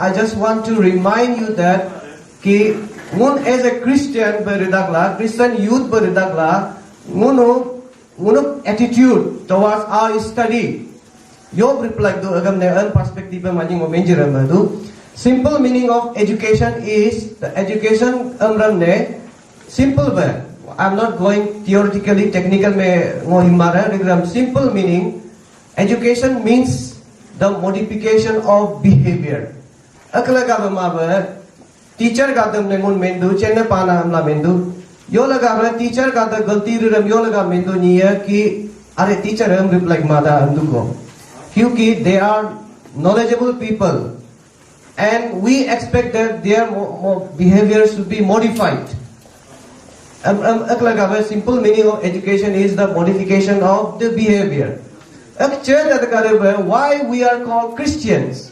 I just want to remind you that कि mun as a Christian beridakla, Christian youth beridakla, munu attitude towards our study. Yo reflect do agam ne an perspective manjing mo menjiram do. Simple meaning of education is the education amram ne simple ba. I'm not going theoretically technical me mo himara regram. Simple meaning education means the modification of behavior. Akla ka ba teacher ka dam ne mun mendu chenne pana amla mendu. Yo laga ba teacher ka da galti ram yo laga mendu niya ki are teacher am reflect mada andu ko. Kyunki they are knowledgeable people and we expect that their behavior should be modified. Simple meaning of education is the modification of the behavior. Why we are called Christians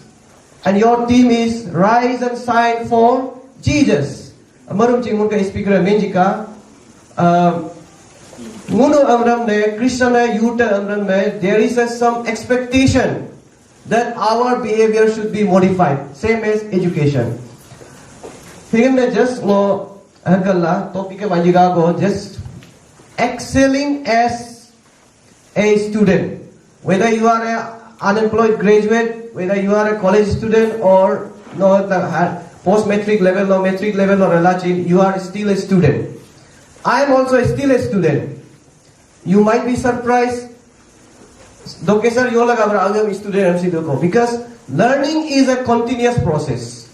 and your theme is rise and shine for Jesus. Marum cingmun ka speaker menjika Munu amram ne Krishna yuta amram ne there is some expectation that our behavior should be modified, same as education. Hingam ne just no agalla topic banjiga go just excelling as a student, whether you are an unemployed graduate, whether you are a college student or no post matric level or metric level or relachin, you are still a student. I am also still a student. You might be surprised. Doke sir, yo laga bra agam student MC doko because learning is a continuous process.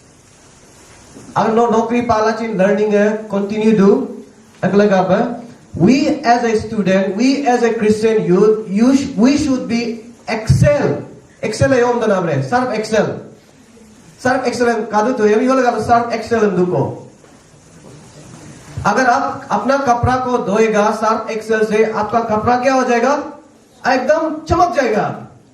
Agar no nokri palachin learning continue do. Aglaga ba we as a student, we as a Christian youth, we should be excel. Excel ayom dana bre. Serve excel. Serve excel kadu to yo laga serve excel duko. अगर आप अपना कपड़ा को धोएगा Surf Excel से आपका कपड़ा क्या हो जाएगा एकदम चमक जाएगा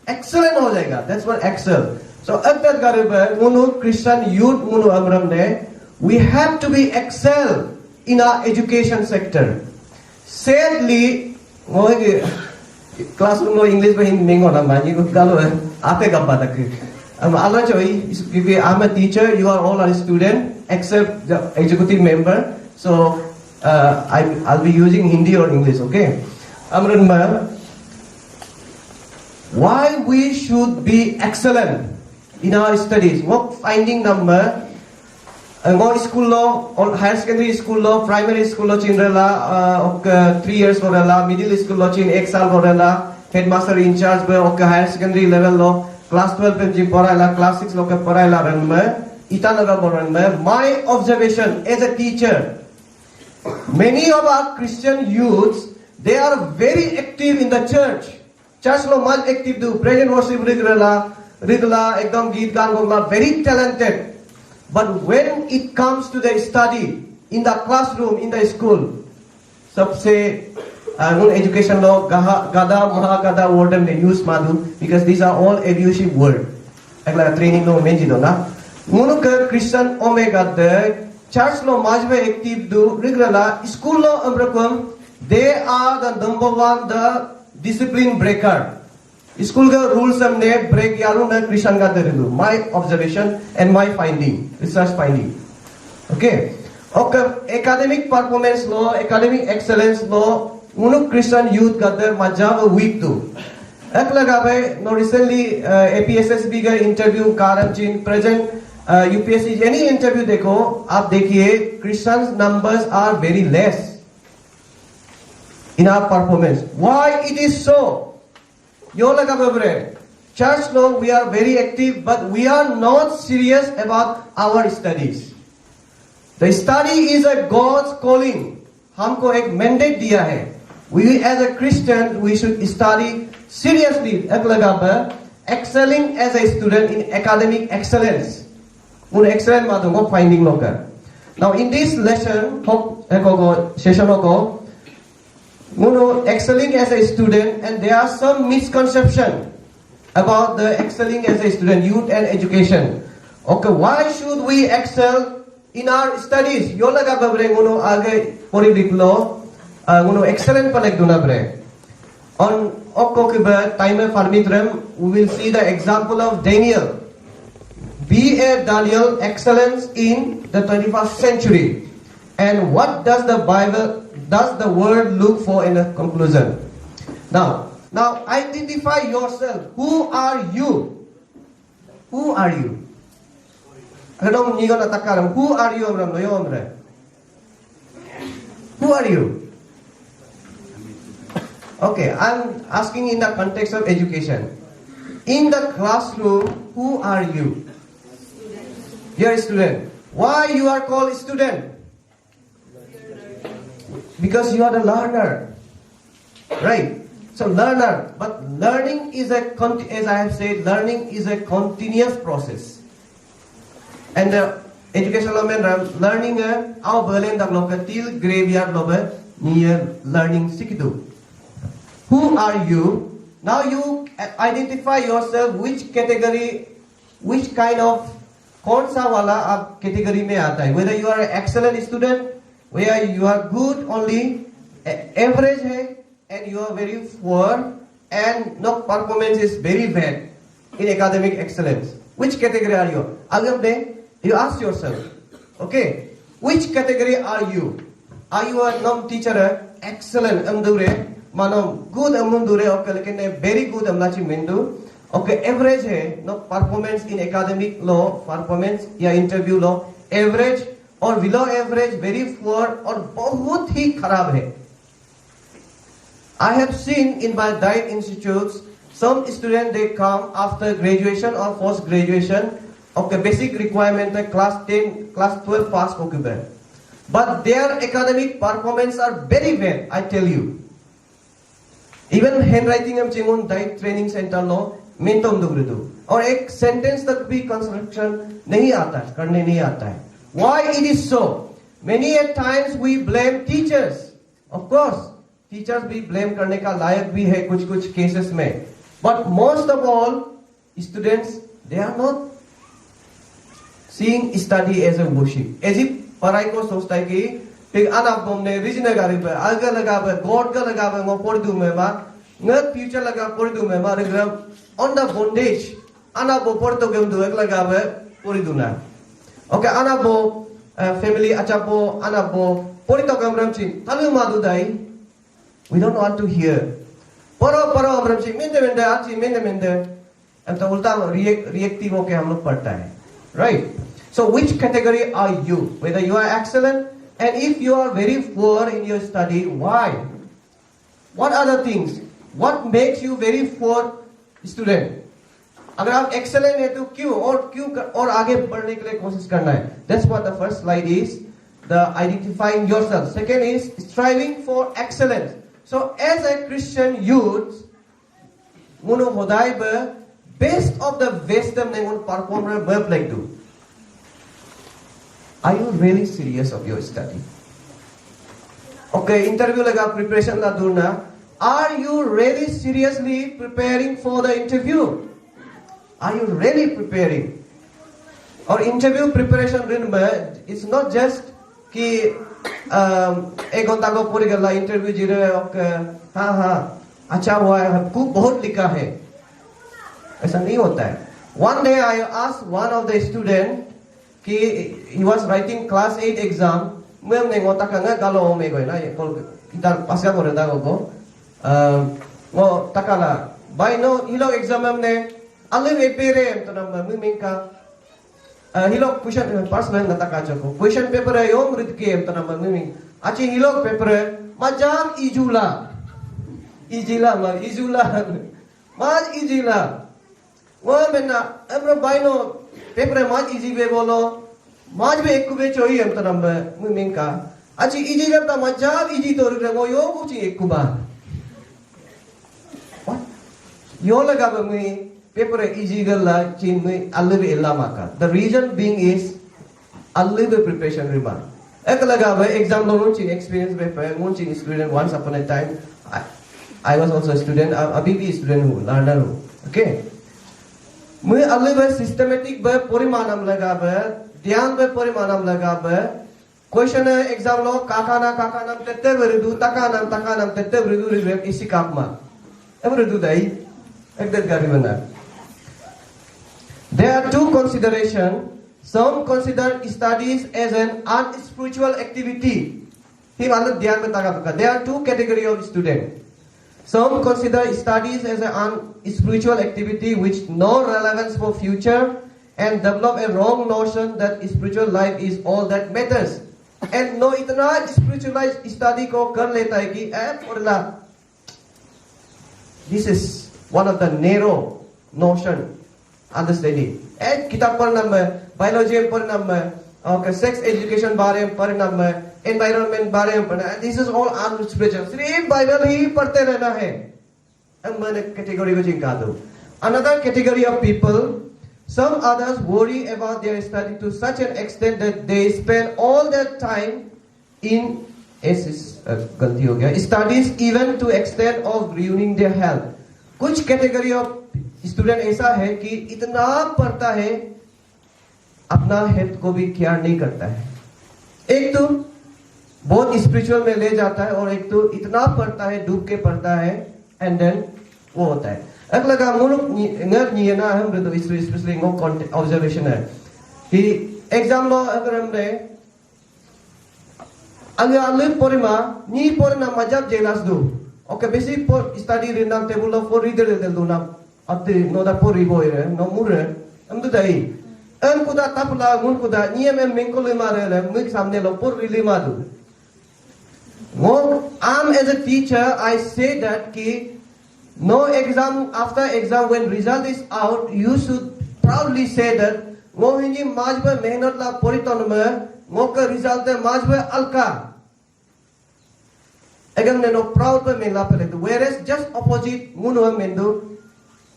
एक्सेलेंट हो जाएगा that's what excel so अगर गरीब मुनु Christian youth मुनु अमरम ने we have to be excel in our education sector sadly मोहे classroom लो English में हिंदी में होना मानी को कालो आते कब तक अब आला चोई क्योंकि I'm a teacher you are all a student except the executive member. So I'll be using Hindi or English, okay? Amran, why we should be excellent in our studies? What finding number? More school law or higher secondary school law, primary school law chinrela 3 years korela, middle school law chin 1 saal korela, headmaster in charge be okay higher secondary level law, class 12 pe jim paraila, class 6 law ke paraila ranme. My observation as a teacher, many of our Christian youths, they are very active in the church. Church lo much active do, present worship rigla, ekdam geet gaan gongla, very talented. But when it comes to the study, in the classroom, in the school, sabse education law, gada, mahagada word they use madu, because these are all abusive words. Like training no menji do na. Munukar Christian omega de church lo majbe active do rigala school lo amrakum they are the number one the discipline breaker. School ga rules amne break yaru na Christian ga do. My observation and my finding, research finding. Okay. Okay, academic performance law, academic excellence law, munuk Christian youth ga de majab weak do. No recently APSSB ga interview karam chin present UPSC any interview देखो आप देखिए Christians numbers are very less in our performance. Why it is so? Yo laga babre church lo we are very active but we are not serious about our studies. The study is a God's calling. हमको एक mandate दिया है. We as a Christian we should study seriously. एक लगा बा excelling as a student in academic excellence. Excellent madung finding local. Now in this lesson, session excelling as a student, and there are some misconception about the excelling as a student, youth and education. Okay, why should we excel in our studies? Yo laga babre ngono age poribiklo ngono excellent palek duna bre. On okko kiba time farmitram we will see the example of Daniel. be a Daniel excellence in the 21st century? And what does the Bible, does the word look for in the conclusion? Now identify yourself. Who are you? Who are you? Who are you? Who are you? Okay, I'm asking in the context of education. In the classroom, who are you? You're a student. Why you are called student? Because you are the learner. Right? So learner. But learning is as I have said, learning is a continuous process. And the educational men learning our Berlin till graveyard near learning sikidu. Who are you? Now you identify yourself which category, which kind of कौन सा वाला आप category में आता है. Whether you are an excellent student, whether you are good only, average है, and you are very poor, and no performance is very bad in academic excellence. Which category are you? Again, you ask yourself, okay, which category are you? Are you a non-teacher, excellent amdure? Manom good amundure okay lekin very good amlachi mendu okay average hai no performance in academic law performance या interview law average or below average very poor और बहुत ही खराब है. I have seen in my diet institutes some students they come after graduation or post graduation okay basic requirement है class 10 class 12 pass हो चुके हैं but their academic performance are very bad. I tell you. Even handwriting हम चिंगुन diet training centre लो mentum दुगरे दो और एक sentence तक भी कंस्ट्रक्शन नहीं आता है करने नहीं आता है. Why it is so? Many a times we blame teachers. Of course, teachers भी blame करने का लायक भी है कुछ cases में. But most of all, students they are not seeing study as a worship. As if पढ़ाई को सोचता है कि एक anak bomne regional gari pe alga laga pe god ka laga pe ngo pordu me ba ngat future laga pordu me ba regram on the bondage anak bo pordu gem du ek laga pe pordu na okay anak bo family acha bo anak bo pordu gem ram chin talu ma du dai we don't want to hear paro ram chin mende achi mende am to ulta reactive hoke hum log padta hai right. So which category are you? Whether you are excellent. And if you are very poor in your study, why? What other things? What makes you very poor student? अगर आप excellent हैं तो क्यों और आगे बढ़ने के लिए कोशिश करना है? That's what the first slide is. The identifying yourself. Second is striving for excellence. So as a Christian youth, munu hodai be best of the wisdom nengun performer be like do. Are you really serious of your study? Okay, interview laga preparation la durna. Are you really seriously preparing for the interview? Are you really preparing? Or interview preparation remember, it's not just कि एक घंटा को पूरी कर ला interview जी रहे और हाँ अच्छा हुआ है हमको बहुत लिखा है ऐसा नहीं होता है. One day I asked one of the student कि he was writing class 8 exam मैं ने ngotak nga galo me go na kol kita pasca ko reda go ngo takala by no hilo exam ne alle repere to na mimika hilo question personal na takacho ko question paper yo rid ke to na miming achi hilo paper majam ijula maj ijila wo mena ebro by no paper maj easy be bolo maj be ekku be choi am to number mimika achi easy ta majab easy to ngo yo buchi ekku ba what yo laga ba mi paper easy galla chin mi allibe illa maka. The reason being is allibe preparation riba ek laga ba exam lo chin experience be pa ngun chin student once upon a time I was also a student a BB student who learner who okay मैं अल्ले बे systematic बे परिमाणम लगा बे ध्यान बे परिमाणम लगा बे question exam लो काकाना तेते बरिदु तकाना तेते बरिदु रिवे इसी कापमा एबरिदु दाई एक देत गारी बना There are two considerations. Some consider studies as an unspiritual activity. There are two categories of students. Some consider studies as an unspiritual activity which no relevance for future and develop a wrong notion that spiritual life is all that matters. And no itna spiritualized study ko kar leta hai ki purla. This is one of the narrow notion understanding. Kitab padhna mein, biology padhna mein, sex education bare mein padhna mein, environment bare mein padhna. This is all unspiritual. Sirf Bible hi padhte rehna hai. Maine category ko chinka do. Another category of people, some others worry about their study to such an extent that they spend all their time in studies even to extent of ruining their health. कुछ category of student ऐसा है कि इतना पढ़ता है अपना health को भी केयर नहीं करता है. एक तो बहुत स्पिरिचुअल में ले जाता है और एक तो इतना पढ़ता है डूब के पढ़ता है एंड देन वो होता है. अगला का मुल्क नर नहीं है ना हम तो स्पेशली वो ऑब्जर्वेशन है कि एग्जाम लो अगर हमने अगर अलग परिमा नी परिना मजाक जेलास दो. Okay, basic study rinam table of for reader del dunam at the no da pori boy no mure am do dai an kuda tapla mun kuda niem em menkole mare mik samne lo por really madu. I'm as a teacher, I say that ki no exam after exam when result is out you should proudly say that mo hindi majba mehnat la poriton me mo ka result e majba alka. Again, no proud by me lapel. Whereas just opposite, muno mendo,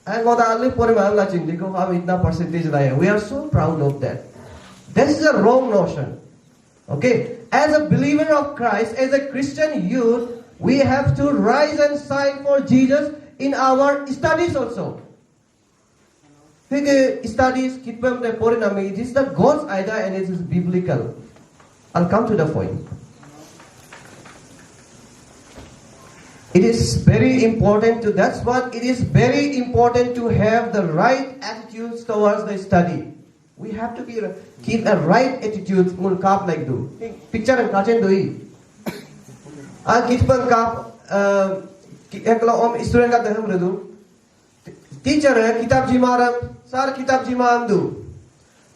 and what I live for him, I'm not in the how it na percentage like. We are so proud of that. This is a wrong notion. Okay, as a believer of Christ, as a Christian youth, we have to rise and shine for Jesus in our studies also. Studies, keep them the porinami. It is the God's idea and it is biblical. I'll come to the point. It is very important to, that's what, it is very important to have the right attitudes towards the study. We have to keep a right attitude, mul kap like do. Picture and kachen doi. Kitpan kap, ekla om student ka deham redu. Teacher kitab jimaram, sar kitab jimam do.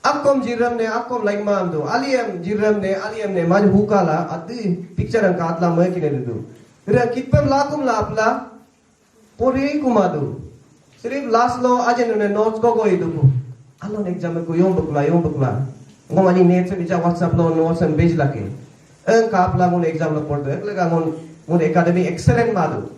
Akom jiram ne, akom like mam do. Aliyam jiram ne, maj hukala, ati picture and katla mo kine do. Kitpam lakum lapla pori kumadu. Sirif last lo aja nune notes ko goi duku. Alon exam ko yom bakla. Ngomani net se bija WhatsApp lo notes and page lake. Eng kapla ngun exam lo porto. Ekla ngun academy excellent madu.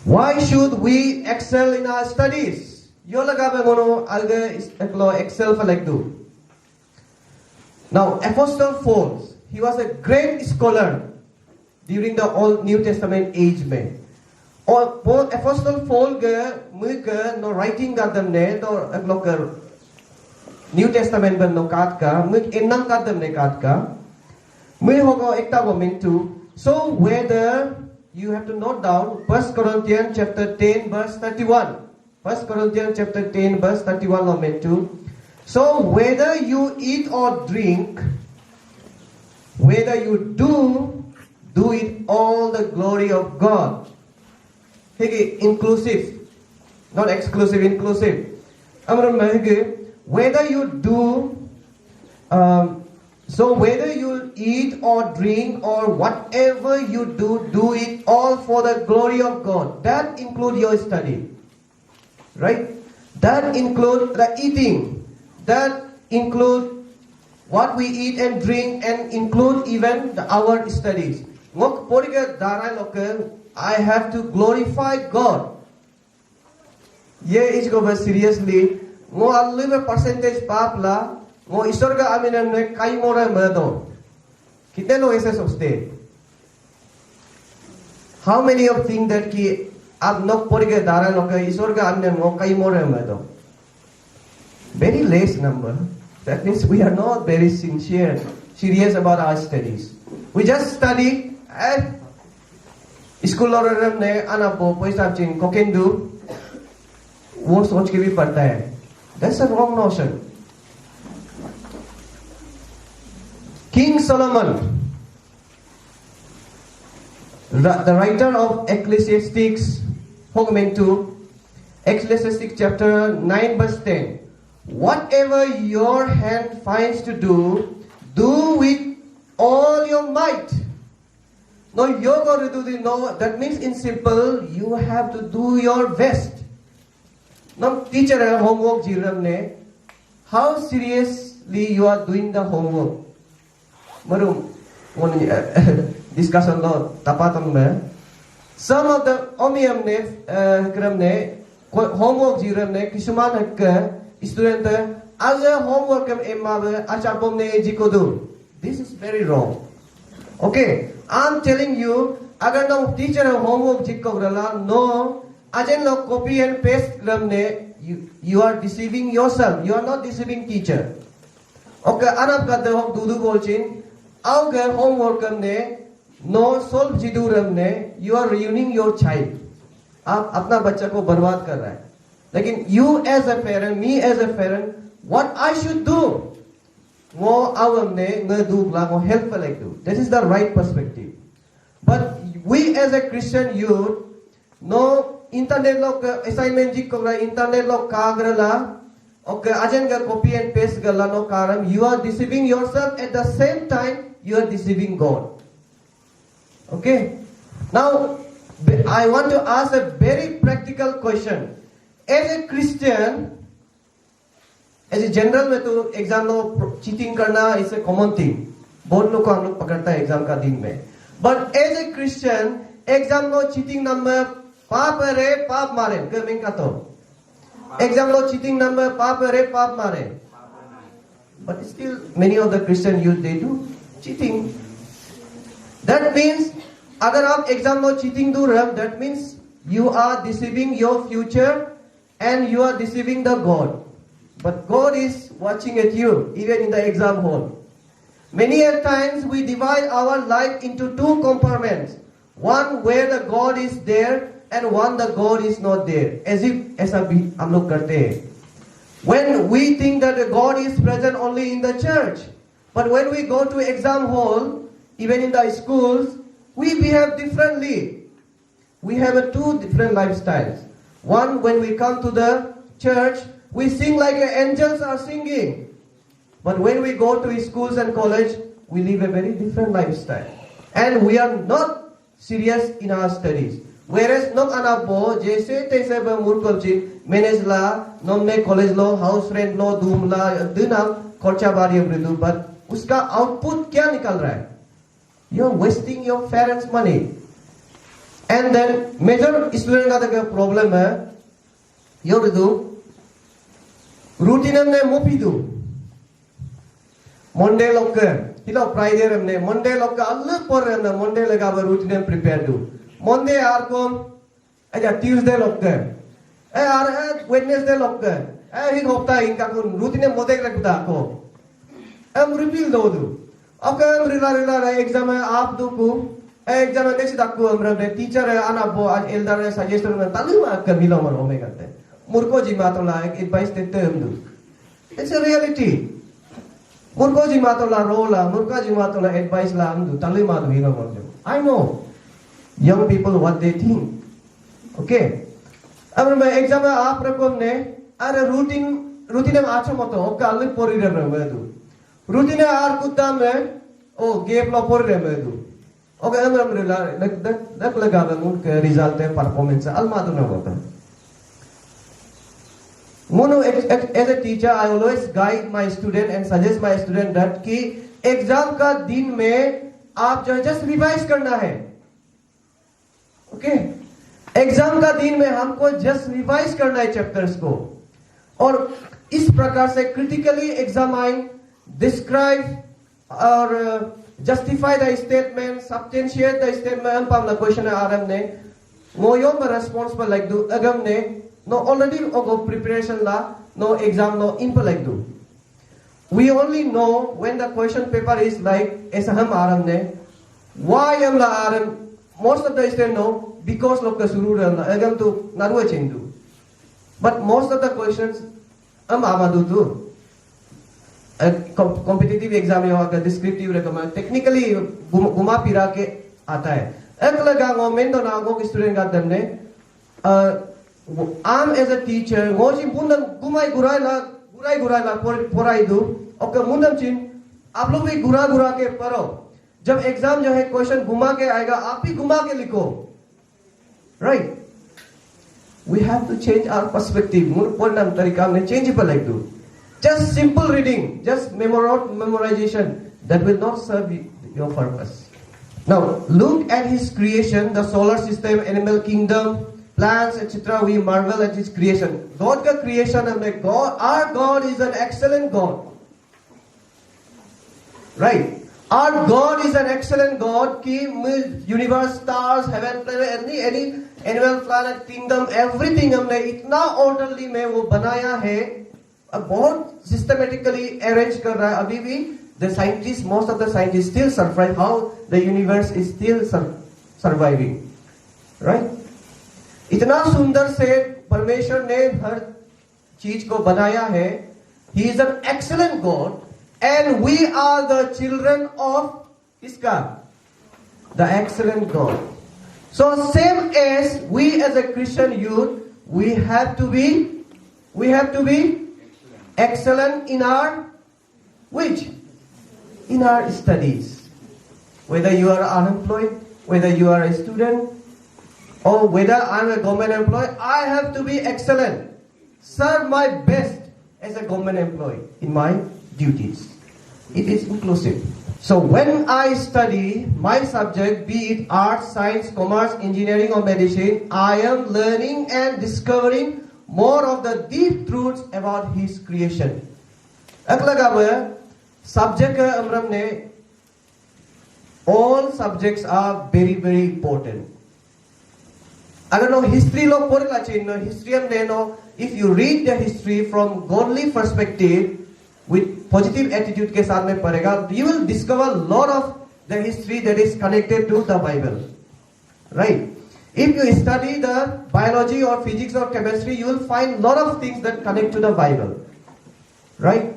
Why should we excel in our studies? Yo lagabe mono alge eklo excel for like do. Now Apostle Paul, he was a great scholar during the Old New Testament age में. और Apostle Paul के मुझे no writing करदम ने तो अगलोकर New Testament में no काट का मुझे इन्नम करदम ने काट का मुझे होगा एक टा moment too. So whether you have to note down 1 Corinthians chapter 10 verse 31. 1 Corinthians chapter 10 verse 31 moment too. So whether you eat or drink, whether you do it all the glory of God. Inclusive, not exclusive, inclusive. Whether you do, so whether you eat or drink or whatever you do it all for the glory of God. That includes your study, right? That includes the eating. That includes what we eat and drink and include even our studies. I have to glorify God. Ye is go seriously. Mo allive percentage papla. Mo istorga aminam ne kai mora merdo. Kitne lo ऐसे सोचते? How many of think that कि आप नोक पढ़ के दारा लोग istorga aminam mo kai mora merdo? Very less number. That means we are not very serious about our studies. We just study at school or ne anapo poisap chin kokendu वो सोच के भी पढ़ता है. That's a wrong notion. King Solomon, the writer of Ecclesiastes, Ecclesiastes chapter 9 verse 10. Whatever your hand finds to do, do with all your might. No, you're going to do no. That means in simple, you have to do your best. Now, teacher homework jiramne, how seriously you are doing the homework? Marum, discussion lo tapatan me. Some of the omiyamne kramne homework jiramne kisuman hak student aga homework emma achapomne jikodu. This is very wrong. Okay, I'm telling you, agar no teacher homework jikograla no, ajen lo copy and paste kramne, you are deceiving yourself. You are not deceiving teacher. Okay, anap kate hok dudu bolchin, agar homework kramne no solve jidu ramne, you are ruining your child. आप अपना बच्चा को बर्बाद कर रहा है. लेकिन you as a parent, me as a parent, what I should do? Ngo awamne ngedukla ngo help like do. This is the right perspective. But we as a Christian youth, no internet lo assignment jik kogra internet lo kagrala, okay ajen ga copy and paste gala no karam. You are deceiving yourself at the same time you are deceiving God. Okay. Now I want to ask a very practical question. As a Christian, as a general में तो exam में cheating करना is a common thing. बहुत लोग को हम लोग पकड़ता है एग्जाम का दिन में. But as a Christian exam में चीटिंग नंबर पाप रे पाप मारे गमिंग का तो एग्जाम में चीटिंग नंबर पाप रे पाप मारे. But still many of the Christian youth they do cheating. That means अगर आप एग्जाम में cheating do that means you are deceiving your future and you are deceiving the God. But God is watching at you even in the exam hall. Many a times we divide our life into two compartments. One where the God is there and one the God is not there. As if ऐसा भी हम लोग करते हैं. When we think that the God is present only in the church, but when we go to exam hall, even in the schools, we behave differently. We have two different lifestyles. One, when we come to the church, we sing like angels are singing. But when we go to schools and college, we live a very different lifestyle. And we are not serious in our studies. Whereas nok anabo, jese tese ba murkolchin, manage la, nomne college lo, house rent lo, doom la, dinam, korcha bari abredu, but uska output kya nikal raha hai? You're wasting your parents' money. And then major student का तो problem है, यो रिदु routine हमने मुफी दु Monday लोग के हिलो Friday हमने Monday लोग का अलग पर रहना Monday लगा वो routine prepare दु Monday आर को ऐसा Tuesday लोग के आर Wednesday लोग के हिल होता है इनका को routine मोदे के रखता को repeal दो अब क्या रिला exam है आप दो को exam है नेक्स्ट दाकू हमरे teacher है आना बो आज elder है suggestion में तालु मार कर मिला मर होमे करते हैं मुर्को जी मातो ला एक advice देते हैं हम लोग. It's a reality. मुर्को जी मातो ला रोला मुर्का जी मातो ला advice ला हम लोग तालु मार मिला मर जो. I know young people what they think. Okay. अब मैं exam में आप रखो हमने अरे routine में आचो मतो ओके अलग पोरी रहे मैं दो. Routine आर कुत्ता में ओ gap ला पोरी रहे मैं दो. Okay, हम dak लगा बंगुन के result है performance अलमादु ना होता. Mono as a teacher, I always guide my student and suggest my student that कि exam का दिन में आप जो है just revise करना है. Okay, exam का दिन में हमको just revise करना है chapters को. और इस प्रकार से critically examine, describe और justify the statement, substantiate the statement. हम पाम ना question है आरम ने मोयों में response पर like do अगम ने no already ogo preparation la no exam no input like do. We only know when the question paper is like ऐसा हम आरम ने why हम ला आरम most of the students know because लोग का शुरू रहना अगम तो नारुआ चेंदू. But most of the questions amadu tu competitive exam में होगा descriptive recommend technically घुमा फिरा के आता है एक लगा moment तो ना गो student का दमने I'm as a teacher ngoji bundam gumai gurai la porai du okay मुंडम चिन आप लोग भी घुरा घुरा के पढ़ो जब एग्जाम जो है क्वेश्चन घुमा के आएगा आप भी घुमा के लिखो right we have to change our perspective पढ़ना तरीका में changeable like do just simple reading just memorization that will not serve your purpose now look at his creation the solar system animal kingdom plants etc we marvel at his creation God का creation हमें God our God is an excellent God right our God is an excellent God ki universe stars heaven planet any animal planet kingdom everything हमने इतना orderly में वो बनाया है अब बहुत systematically arrange कर रहा है अभी भी the scientists most of the scientists still survive how the universe is still surviving right इतना सुंदर से परमेश्वर ने हर चीज को बनाया है he is an excellent God and we are the children of इसका the excellent God so same as we as a Christian youth we have to be excellent in our which in our studies whether you are unemployed whether you are a student or whether I'm a government employee I have to be excellent serve my best as a government employee in my duties it is inclusive so when I study my subject be it art science commerce engineering or medicine I am learning and discovering more of the deep truths about his creation अगला है subject अमरम ने all subjects are very very important अगर no history लोग पढ़ला चाहिए no history हम ने no if you read the history from godly perspective with positive attitude के साथ में पढ़ेगा you will discover lot of the history that is connected to the Bible right if you study the biology or physics or chemistry you will find lot of things that connect to the Bible right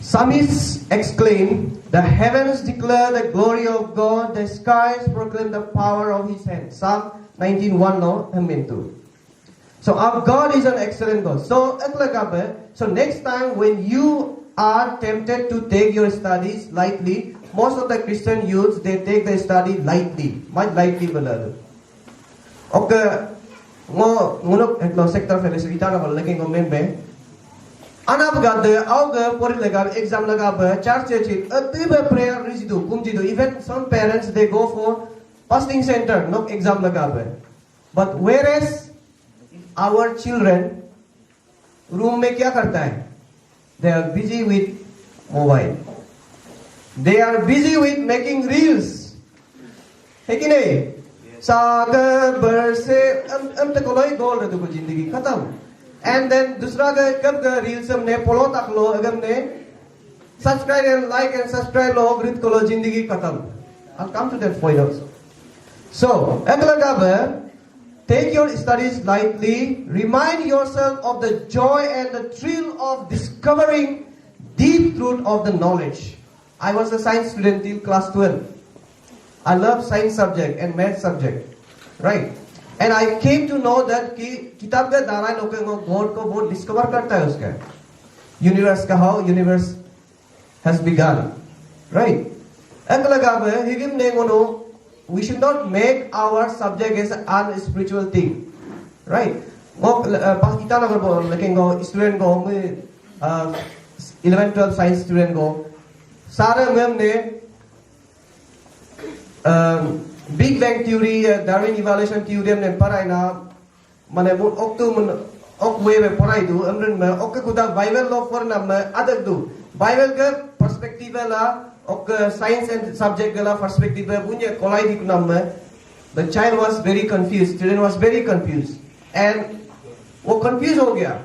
Psalmists exclaim, the heavens declare the glory of God, the skies proclaim the power of his hand. Psalm 19:1 no, amen to. So our God is an excellent God. So next time when you are tempted to take your studies lightly, most of the Christian youths they take their study lightly, much lightly below. Okay, no sector fellowship itana bol lagi ngombe. Anak gade, auga pori lega exam lega ba church tiba prayer rizidu kumjidu. Even some parents they go for fasting center, no exam lega ba. But whereas our children room में क्या करता है? They are busy with mobile. They are busy with making reels. है कि नहीं? सागर बरसे हम तक कोई गोल रहता है जिंदगी खत्म. And then दूसरा का कब का reels हमने follow तक लो अगर हमने subscribe and like and subscribe लो गृत को लो जिंदगी खत्म. I'll come to that point also. So अगला का take your studies lightly. Remind yourself of the joy and the thrill of discovering deep truth of the knowledge. I was a science student till class 12. I love science subject and math subject, right? And I came to know that कि किताब के द्वारा लोगों को God को बहुत discover करता है उसका. Universe का how universe has begun, right? अगला का हिगिम ने गोनो we should not make our subject as an unspiritual thing, right? Kita nak berbuat, lekin go student go, 11, 12 science student go, सारे में हमने Big Bang Theory, Darwin Evolution Theory हमने पढ़ा ना, मने वो ओक्टू मन ओक्वे में पढ़ाई दो, हमने में ओक्के कुदा Bible लोग पढ़ना में आदत दो, Bible के perspective ला और science and subject वाला perspective में पुन्य कोलाई दिख नाम में the child was very confused, student was very confused and वो confused हो गया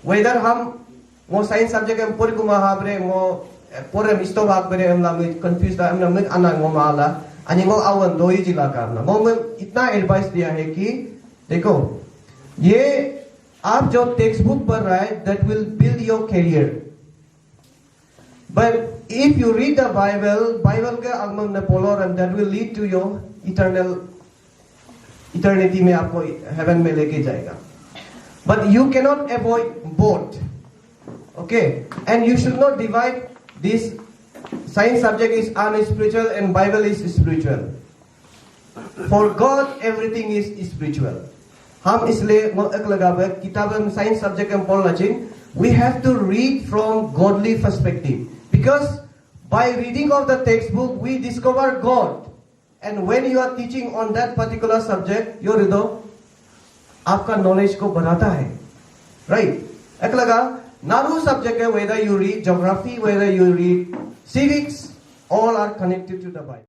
whether हम वो science subject हम पूरी को महावरे वो पूरे मिस्टर भाग बरे हम लामे confused था हम लामे अनांग वो माला अनिमो आवन लोई जिला करना मोमें इतना एडवाइस दिया है कि देखो ये आप जो टेक्स्ट बुक पढ़ रहा है that will build your career but if you read the Bible के अगमन ने पोलो and that will lead to your eternity में आपको heaven में लेके जाएगा but you cannot avoid both okay and you should not divide this science subject is unspiritual and Bible is spiritual for God everything is spiritual हम इसलिए एक लगावे किताब में साइंस सब्जेक्ट में पढ़ना चाहिए we have to read from godly perspective because by reading of the textbook we discover God and when you are teaching on that particular subject your ridho आपका नॉलेज को बढ़ाता है right एक लगा नारू subject है whether you read geography whether you read civics all are connected to the Bible